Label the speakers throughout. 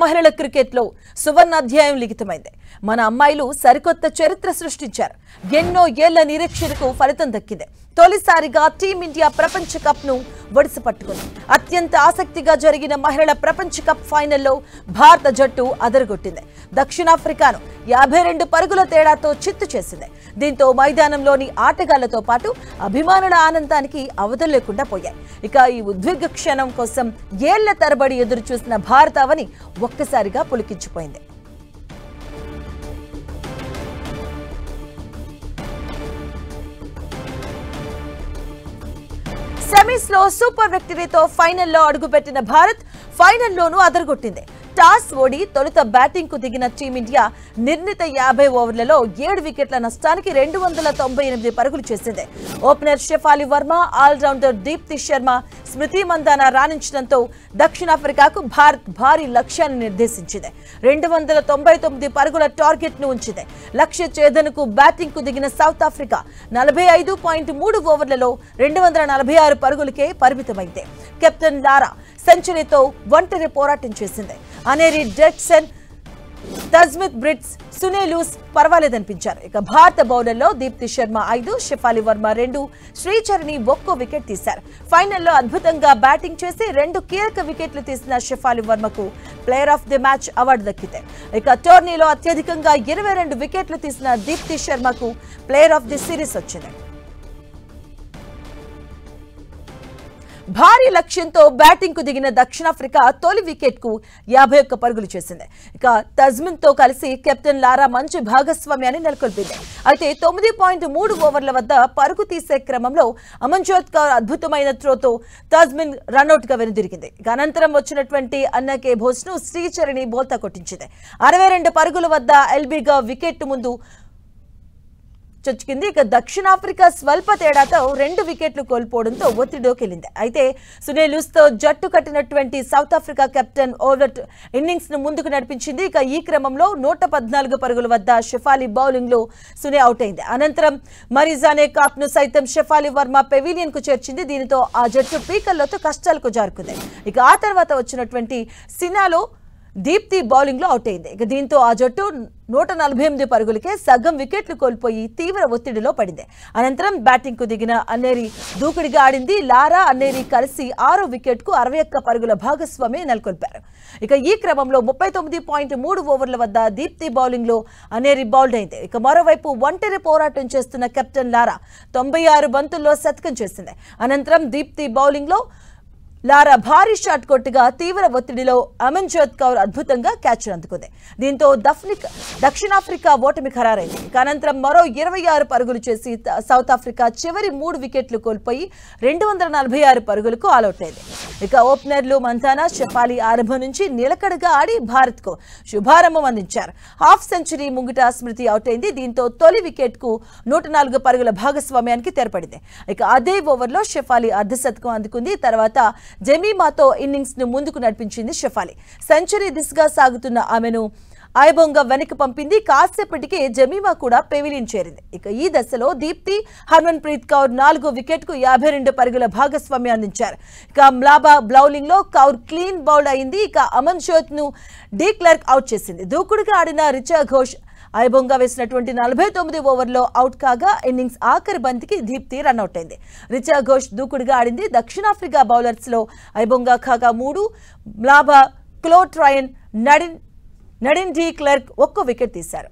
Speaker 1: మహిళల క్రికెట్లో సువర్ణ అధ్యాయం లిఖితమైంది. మన అమ్మాయిలు సరికొత్త చరిత్ర సృష్టించారు. ఎన్నో ఏళ్ల నిరీక్షణకు ఫలితం దక్కింది. తొలిసారిగా టీమిండియా ప్రపంచ కప్ ను ఒడిసి పట్టుకుంది. అత్యంత ఆసక్తిగా జరిగిన మహిళల ప్రపంచ కప్ ఫైనల్లో భారత జట్టు అదరగొట్టింది. దక్షిణాఫ్రికాను 52 పరుగుల తేడాతో చిత్తు చేసింది. దీంతో మైదానంలోని ఆటగాళ్లతో పాటు అభిమానుల ఆనందానికి అవధులు లేకుండా పోయాయి. ఇక ఈ ఉద్విగ్న క్షణం కోసం ఏళ్ల తరబడి ఎదురు చూసిన భారత అవని ఒక్కసారిగా పులికించిపోయింది. సెమీస్ లో సూపర్ విక్టరీతో ఫైనల్లో అడుగుపెట్టిన భారత్ ఫైనల్లోనూ అదరగొట్టింది. టాస్ ఓడి తొలుత బ్యాటింగ్ కు దిగిన టీమిండియా నిర్ణీత 50 ఓవర్లలో 7 వికెట్ల నష్టానికి 298 పరుగులు చేసింది. ఓపెనర్ షెఫాలి వర్మ, ఆల్రౌండర్ దీప్తి శర్మ, స్మృతి మందాన రాణించడంతో దక్షిణాఫ్రికాకు భారత్ భారీ లక్ష్యాన్ని నిర్దేశించింది. 299 పరుగుల టార్గెట్ ను ఉంచింది. లక్ష్య ఛేదనకు బ్యాటింగ్ కు దిగిన సౌత్ ఆఫ్రికా 45.3 ఓవర్లలో 246 పరుగులకే పరిమితమైంది. కెప్టెన్ లారా సెంచరీతో ఒంటరి పోరాటం చేసింది. Annerie Dercksen, Tazmin Brits, Sune Luus పర్వాలేదనిపించారు. ఇక భారత బౌలర్లో దీప్తి శర్మ 5, షెఫాలి వర్మ 2, శ్రీచరణి 1 వికెట్ తీశారు. ఫైనల్లో అద్భుతంగా బ్యాటింగ్ చేసి 2 కీలక వికెట్లు తీసిన షెఫాలి వర్మకు player of the match award దక్కింది. ఇక టోర్నీలో అత్యధికంగా 22 వికెట్లు తీసిన దీప్తి శర్మకు ప్లేయర్ ఆఫ్ ది సిరీస్ వచ్చింది. భారీ లక్ష్యంతో బ్యాటింగ్ కు దిగిన దక్షిణాఫ్రికా తొలి వికెట్ కు 51 పరుగులు చేసింది. ఇక తస్మిన్ తో కలిసి కెప్టెన్ లారా మంచి భాగస్వామ్యాన్ని నెలకొల్పింది. అయితే 9.3 ఓవర్ల వద్ద పరుగు తీసే క్రమంలో అమన్జోత్ కౌర్ అద్భుతమైన త్రోతో తస్మిన్ రన్అట్ గా వెనుదిరిగింది. ఇక అనంతరం వచ్చినటువంటి అన్నకే భోస్ ను శ్రీచరణి బోల్తా కొట్టించింది. 62 పరుగుల వద్ద ఎల్బీగా వికెట్ ముందు చొచ్చుకుంది. ఇక దక్షిణాఫ్రికా స్వల్ప తేడాతో 2 వికెట్లు కోల్పోవడంతో ఒత్తిడిలోకెళ్లింది. అయితే సునేలూస్ తో జట్టు కట్టినటువంటి south Africa captain overt innings ను ముందుకు నడిపించింది. ఇక ఈ క్రమంలో 114 పరుగుల వద్ద షెఫాలి బౌలింగ్ లో సునే అవుట్ అయింది. అనంతరం మరిజానే కాప్ ను సైతం షెఫాలి వర్మ పెవిలియన్ కు చేర్చింది. దీనితో ఆ జట్టు పీకల్లోతో కష్టాలకు జారుకుంది. ఇక ఆ తర్వాత వచ్చినటువంటి సినాలో దీప్తి బౌలింగ్ లో అవుట్ అయింది. ఇక దీంతో ఆ జట్టు 148 పరుగులకే సగం వికెట్లు కోల్పోయి తీవ్ర ఒత్తిడిలో పడింది. అనంతరం బ్యాటింగ్ కు దిగిన అన్నేరి దూకుడిగా ఆడింది. లారా, అన్నేరి కలిసి 6వ వికెట్ కు 61 పరుగుల భాగస్వామ్యం నెలకొల్పారు. ఇక ఈ క్రమంలో 39.3 ఓవర్ల వద్ద దీప్తి బౌలింగ్ లో అన్నేరి బౌల్డ్ అయింది. ఇక మరోవైపు ఒంటరి పోరాటం చేస్తున్న కెప్టెన్ లారా 96 బంతుల్లో శతకం చేసింది. అనంతరం దీప్తి బౌలింగ్ లో లారా భారీ షాట్ కొట్టుగా తీవ్ర ఒత్తిడిలో అమన్జోత్ కౌర్ అద్భుతంగా క్యాచ్ అందుకుంది. దీంతో దక్షిణాఫ్రికా ఓటమి ఖరారైంది. అనంతరం మరో 26 పరుగులు చేసి సౌత్ ఆఫ్రికా చివరి 3 వికెట్లు కోల్పోయి 246 పరుగులకు ఆలౌట్ అయింది. ఇక ఓపెనర్లు మంతానా, షెఫాలి ఆరంభం నుంచి నిలకడగా ఆడి భారత్ కు శుభారంభం అందించారు. హాఫ్ సెంచరీ ముంగిట స్మృతి అవుట్ అయింది. దీంతో తొలి వికెట్ కు 104 పరుగుల భాగస్వామ్యానికి తెరపడింది. ఇక అదే ఓవర్లో షెఫాలి అర్ధశతకం అందుకుంది. తర్వాత జెమీమాతో ఇన్నింగ్స్ ను ముందుకు నడిపించింది షెఫాలి. సెంచరీ దిశగా సాగుతున్న ఆమెను ఐబొంగా వెనక్కి పంపింది. కాసేపటికే జెమీమా కూడా పెవిలియన్ చేరింది. ఇక ఈ దశలో దీప్తి, హర్మన్ ప్రీత్ కౌర్ 4వ వికెట్ కు 52 పరుగుల భాగస్వామ్యం అందించారు. ఇక మ్లాబా బౌలింగ్ లో కౌర్ క్లీన్ బౌల్డ్ అయింది. ఇక అమన్జోత్ ను డి క్లర్క్ అవుట్ చేసింది. దూకుడుగా ఆడిన రిచా ఘోష్ ఐబొంగా వేసినటువంటి 49 ఓవర్లో అవుట్ కాగా ఇన్నింగ్స్ ఆఖరి బంతికి దీప్తి రన్అట్ అయింది. రిచా ఘోష్ దూకుడుగా ఆడింది. దక్షిణాఫ్రికా బౌలర్స్ లో ఐబొంగా కాగా 3, మ్లాబా, క్లోట్ Tryon, Nadine de Klerk 1 wicket తీశారు.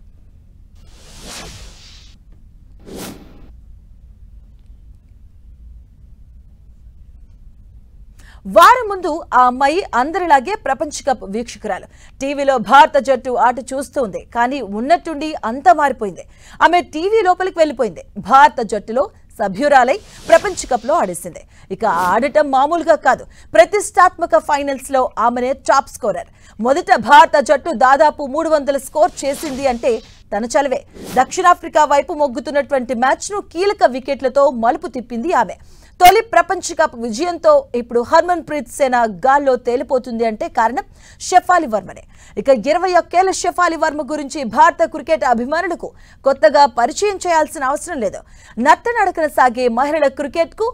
Speaker 1: వారం ముందు ఆ అమ్మాయి అందరిలాగే ప్రపంచ కప్ వీక్షకురాలు. టీవీలో భారత జట్టు ఆట చూస్తుంది. కానీ ఉన్నట్టుండి అంతా మారిపోయింది. ఆమె టీవీ లోపలికి వెళ్లిపోయింది. భారత జట్టులో సభ్యురాలై ప్రపంచ కప్ లో ఆడేసింది. ఇక ఆడటం మామూలుగా కాదు. ప్రతిష్టాత్మక ఫైనల్స్ లో ఆమెనే టాప్ స్కోరర్. మొదట భారత జట్టు దాదాపు 300 స్కోర్ చేసింది అంటే తన చలవే. దక్షిణాఫ్రికా వైపు మొగ్గుతున్నటువంటి మ్యాచ్ ను కీలక వికెట్లతో మలుపు తిప్పింది ఆమె. తొలి ప్రపంచ కప్ విజయంతో ఇప్పుడు హర్మన్ ప్రీత్ సేన గాల్లో తేలిపోతుంది అంటే కారణం షెఫాలి వర్మనే. ఇక 21 ఏళ్ల షెఫాలి వర్మ గురించి భారత క్రికెట్ అభిమానులకు కొత్తగా పరిచయం చేయాల్సిన అవసరం లేదు. నత్తనడకన సాగే మహిళల క్రికెట్ కు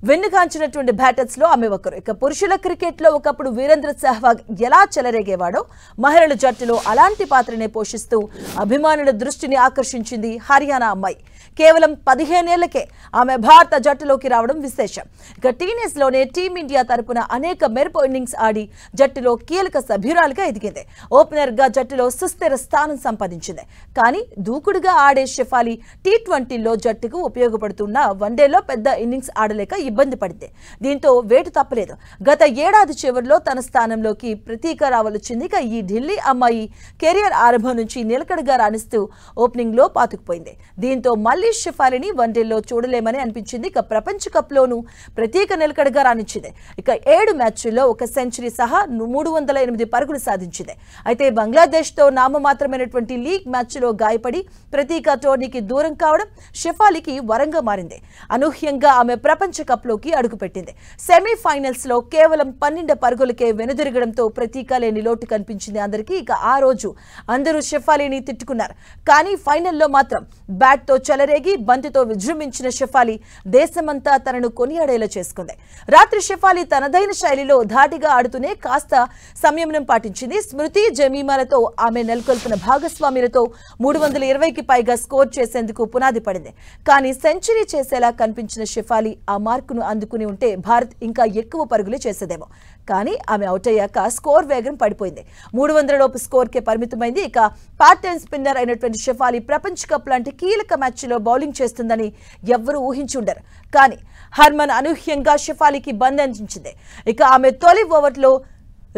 Speaker 1: వెన్నుగాంచినటువంటి బ్యాటర్స్ లో ఆమె ఒకరు. ఇక పురుషుల క్రికెట్ లో ఒకప్పుడు వీరేంద్ర సెహ్వాగ్ ఎలా చెలరేగేవాడో మహిళల జట్టులో అలాంటి పాత్రనే పోషిస్తూ అభిమానుల దృష్టిని ఆకర్షించింది హర్యానా అమ్మాయి. కేవలం 15 ఏళ్లకే ఆమె భారత జట్టులోకి రావడం విశేషం. ఇక టీనేజ్ లోనే టీమిండియా తరపున అనేక మెరుపు ఇన్నింగ్స్ ఆడి జట్టులో కీలక సభ్యురాలుగా ఎదిగింది. ఓపెనర్ గా జట్టులో సుస్థిర స్థానం సంపాదించింది. కానీ దూకుడుగా ఆడే షెఫాలి టీ20లో జట్టుకు ఉపయోగపడుతున్న వన్డేలో పెద్ద ఇన్నింగ్స్ ఆడలేక ఇబ్బంది పడింది. దీంతో వేటు తప్పలేదు. గత ఏడాది చివరిలో తన స్థానంలోకి ప్రతీక రావాల్సింది. ఇక ఈ ఢిల్లీ అమ్మాయి కెరియర్ ఆరంభం నుంచి నిలకడగా రాణిస్తూ ఓపెనింగ్ లో పాతుకుపోయింది. దీంతో మళ్లీ షెఫాలిని వన్డేల్లో చూడలేమని అనిపించింది. ఇక ప్రపంచ కప్ లోనూ ప్రత్యేక నిలకడగా రాణించింది. ఇక 7 మ్యాచ్ల్లో 1 సెంచరీ సహా 308 పరుగులు సాధించింది. అయితే బంగ్లాదేశ్ తో నామమాత్రమైనటువంటి లీగ్ మ్యాచ్లో గాయపడి ప్రతీక టోర్నీకి దూరం కావడం షెఫాలికి వరంగా మారింది. అనూహ్యంగా ఆమె ప్రపంచ కప్ లోకి అడుగుపెట్టింది. సెమీఫైనల్స్ లో కేవలం 12 పరుగులకే వెనుదిరగడంతో ప్రతీక లేని లోటు కనిపించింది అందరికీ. ఇక ఆ రోజు అందరూ షెఫాలిని తిట్టుకున్నారు. కానీ ఫైనల్లో మాత్రం బ్యాట్ తో చెలరేగి బంతితో విజృంభించిన షెఫాలి దేశమంతా తనను కొనియాడేలా చేసుకుంది. రాత్రి షెఫాలి తనదైన శైలిలో ధాటిగా ఆడుతూనే కాస్త సంయమనం పాటించింది. స్మృతి జమీమాలతో ఆమె నెలకొల్పిన భాగస్వాములతో 320కి పైగా స్కోర్ చేసేందుకు పునాది పడింది. కానీ సెంచరీ చేసేలా కనిపించిన షెఫాలి ఆ మార్కును అందుకుని ఉంటే భారత్ ఇంకా ఎక్కువ పరుగులు చేసేదేమో. కానీ ఆమె అవుట్ అయ్యాక స్కోర్ వేగం పడిపోయింది. 300 లోపు స్కోర్కే పరిమితమైంది. ఇక పార్ట్ టైం స్పిన్నర్ అయినటువంటి షెఫాలి ప్రపంచ కప్ లాంటి కీలక మ్యాచ్లో బౌలింగ్ చేస్తుందని ఎవ్వరూ ఊహించుండరు. కానీ హర్మన్ అనూహ్యంగా షెఫాలికి బంద్ అందించింది. ఇక ఆమె తొలి ఓవర్లో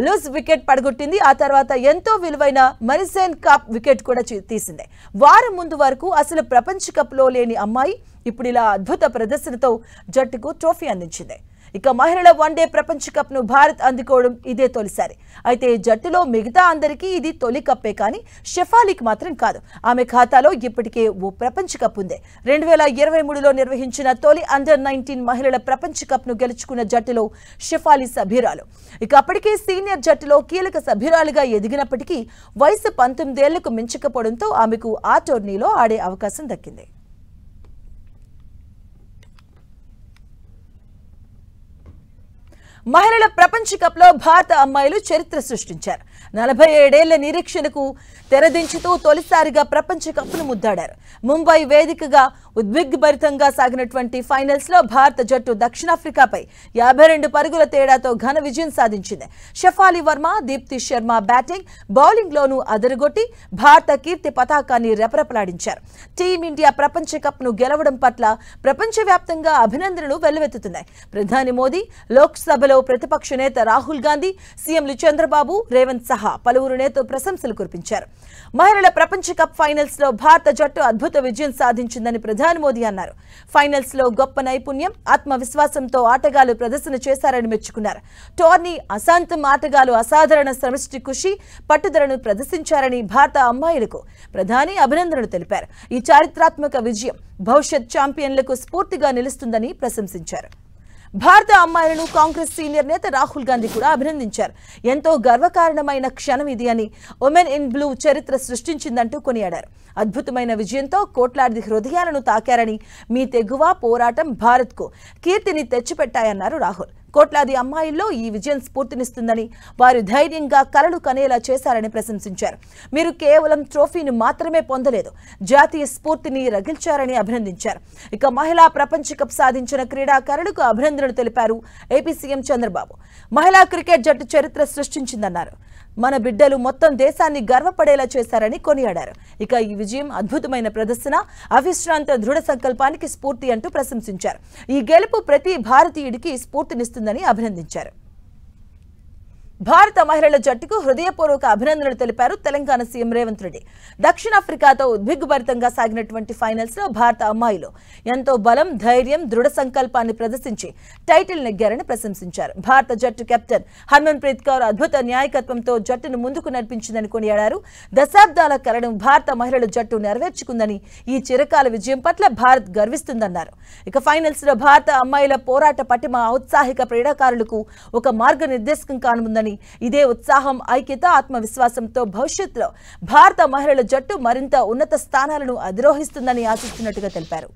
Speaker 1: లూజ్ వికెట్ పడగొట్టింది. ఆ తర్వాత ఎంతో విలువైన మరిసేన్ కాప్ వికెట్ కూడా తీసింది. వారం ముందు వరకు అసలు ప్రపంచ కప్లో లేని అమ్మాయి ఇప్పుడు ఇలా అద్భుత ప్రదర్శనతో జట్టుకు ట్రోఫీ అందించింది. ఇక మహిళల వన్డే ప్రపంచ కప్ ను భారత్ అందుకోవడం ఇదే తొలిసారి. అయితే జట్టులో మిగతా అందరికీ ఇది తొలి కప్పే, కానీ షెఫాలికి మాత్రం కాదు. ఆమె ఖాతాలో ఇప్పటికే ఓ ప్రపంచ కప్ ఉంది. 2023లో నిర్వహించిన తొలి అండర్-19 మహిళల ప్రపంచ కప్ ను గెలుచుకున్న జట్టులో షెఫాలి సభ్యురాలు. ఇక అప్పటికే సీనియర్ జట్టులో కీలక సభ్యురాలుగా ఎదిగినప్పటికీ వయసు 19 ఏళ్లకు మించకపోవడంతో ఆమెకు ఆ టోర్నీలో ఆడే అవకాశం దక్కింది. మహిళల ప్రపంచ కప్ లో భారత అమ్మాయిలు చరిత్ర సృష్టించారు. 47 ఏళ్ల నిరీక్షణకు తెరదించుతూ తొలిసారిగా ప్రపంచ కప్ను ముద్దాడారు. ముంబై వేదికగా ఉద్విగ్నభరితంగా సాగినటువంటి ఫైనల్స్ లో భారత జట్టు దక్షిణాఫ్రికాపై 52 పరుగుల తేడాతో ఘన విజయం సాధించింది. షెఫాలి వర్మ, దీప్తి శర్మ బ్యాటింగ్, బౌలింగ్ లోనూ అదరగొట్టి భారత కీర్తి పతాకాన్ని రెపరెపలాడించారు. టీమిండియా ప్రపంచ కప్ ను గెలవడం పట్ల ప్రపంచవ్యాప్తంగా అభినందనలు వెల్లువెత్తుతున్నాయి. ప్రధాని మోదీ, లోక్సభలో ప్రతిపక్ష నేత రాహుల్ గాంధీ, సీఎంలు చంద్రబాబు, రేవంత్ సహా పలువురు నేతలు ప్రశంసలు కురిపించారు. మహిళల ప్రపంచ కప్ ఫైనల్స్ లో భారత జట్టు అద్భుత విజయం సాధించిందని ప్రధాని మోదీ అన్నారు. ఫైనల్స్ లో గొప్ప నైపుణ్యం, ఆత్మవిశ్వాసంతో ఆటగాళ్లు ప్రదర్శన చేశారని మెచ్చుకున్నారు. టోర్నీ అశాంతం ఆటగాళ్లు అసాధారణ సమిష్టి కృషి, పట్టుదలను ప్రదర్శించారని భారత అమ్మాయిలకు ప్రధాని అభినందనలు తెలిపారు. ఈ చారిత్రాత్మక విజయం భవిష్యత్ ఛాంపియన్లకు స్ఫూర్తిగా నిలుస్తుందని ప్రశంసించారు. భారత అమ్మాయిలను కాంగ్రెస్ సీనియర్ నేత రాహుల్ గాంధీ కూడా అభినందించారు. ఎంతో గర్వకారణమైన క్షణం ఇది అని, ఉమెన్ ఇన్ బ్లూ చరిత్ర సృష్టించిందంటూ కొనియాడారు. అద్భుతమైన విజయంతో కోట్లాది హృదయాలను తాకారని, మీ తెగువ పోరాటం భారత్కు కీర్తిని తెచ్చిపెట్టాయన్నారు రాహుల్. కోట్లాది అమ్మాయిల్లో ఈ విజయం స్ఫూర్తినిస్తుందని, వారు ధైర్యంగా కలలు కనేలా చేశారని ప్రశంసించారు. మీరు కేవలం ట్రోఫీని మాత్రమే పొందలేదు, జాతీయ స్ఫూర్తిని రగిల్చారని అభినందించారు. ఇక మహిళా ప్రపంచ కప్ సాధించిన క్రీడాకారులకు అభినందనలు తెలిపారు ఏపీ సీఎం చంద్రబాబు. మహిళా క్రికెట్ జట్టు చరిత్ర సృష్టించిందన్నారు. మన బిడ్డలు మొత్తం దేశాన్ని గర్వపడేలా చేశారని కొనియాడారు. ఇక ఈ విజయం అద్భుతమైన ప్రదర్శన, అవిశ్రాంత దృఢ సంకల్పానికి స్ఫూర్తి అంటూ ప్రశంసించారు. ఈ గెలుపు ప్రతి భారతీయుడికి స్ఫూర్తినిస్తుందని అభినందించారు. భారత మహిళల జట్టుకు హృదయపూర్వక అభినందనలు తెలిపారు తెలంగాణ సీఎం రేవంత్ రెడ్డి. దక్షిణాఫ్రికాతో ఉద్విగ్నభరితంగా సాగినటువంటి ఫైనల్స్ లో భారత అమ్మాయిలు ఎంతో బలం, ధైర్యం, దృఢ సంకల్పాన్ని ప్రదర్శించి టైటిల్ నెగ్గారని ప్రశంసించారు. భారత జట్టు కెప్టెన్ హర్మన్ ప్రీత్ కౌర్ అద్భుత నాయకత్వంతో జట్టును ముందుకు నడిపించిందని కొనియాడారు. దశాబ్దాల కలను భారత మహిళల జట్టు నెరవేర్చుకుందని, ఈ చిరకాల విజయం పట్ల భారత్ గర్విస్తుందన్నారు. ఇక ఫైనల్స్ లో భారత అమ్మాయిల పోరాట పటిమ ఔత్సాహిక క్రీడాకారులకు ఒక మార్గనిర్దేశకం కానుందని, ఇదే ఉత్సాహం, ఐక్యత, ఆత్మవిశ్వాసంతో భవిష్యత్తులో భారత మహిళల జట్టు మరింత ఉన్నత స్థానాలను అధిరోహిస్తుందని ఆశిస్తున్నట్టుగా తెలిపారు.